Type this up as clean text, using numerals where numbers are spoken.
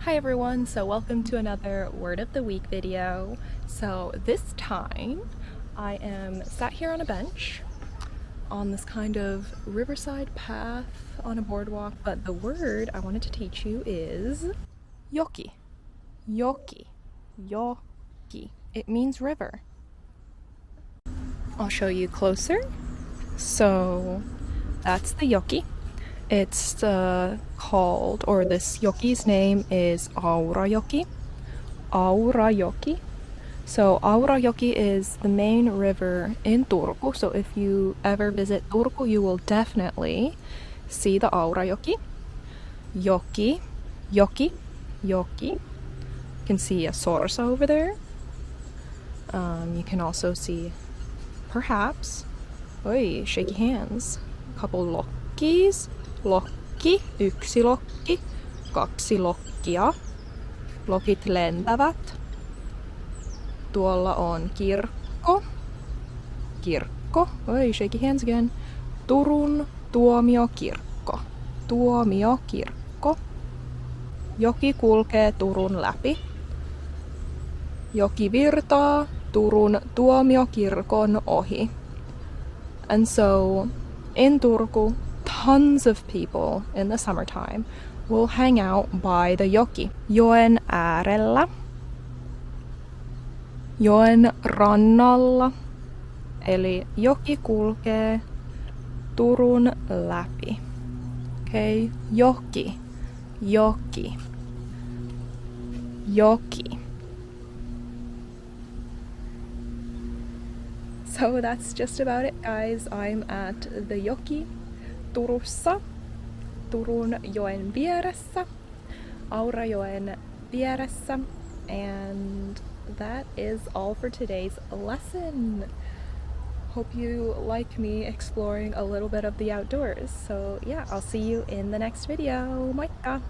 Hi everyone, so welcome to another Word of the Week video. So this time I am sat here on a bench on this kind of riverside path on a boardwalk, but the word I wanted to teach you is Joki. Joki. Joki. It means river. I'll show you closer. So that's the Joki. It's called, or this Joki's name is Aurajoki. Aurajoki. So Aurajoki is the main river in Turku. So if you ever visit Turku, you will definitely see the Aurajoki. Joki, Joki, Joki. You can see a Sorsa over there. You can also see, perhaps, oi, shaky hands, a couple Lokkis. Lokki, yksi lokki, kaksi lokkia. Lokit lentävät. Tuolla on kirkko. Kirkko. Oi, shaky hands again. Turun Tuomiokirkko. Tuomiokirkko. Joki kulkee Turun läpi. Joki virtaa Turun Tuomiokirkon ohi. And so, in Turku, tons of people in the summertime will hang out by the Joki. Joen äärellä. Joen rannalla. Eli joki kulkee Turun läpi. Okay? Joki. Joki. Joki. So that's just about it, guys. I'm at the Joki Turussa, Turun joen vieressä, Aurajoen vieressä, and that is all for today's lesson. Hope you like me exploring a little bit of the outdoors. So yeah, I'll see you in the next video. Moikka!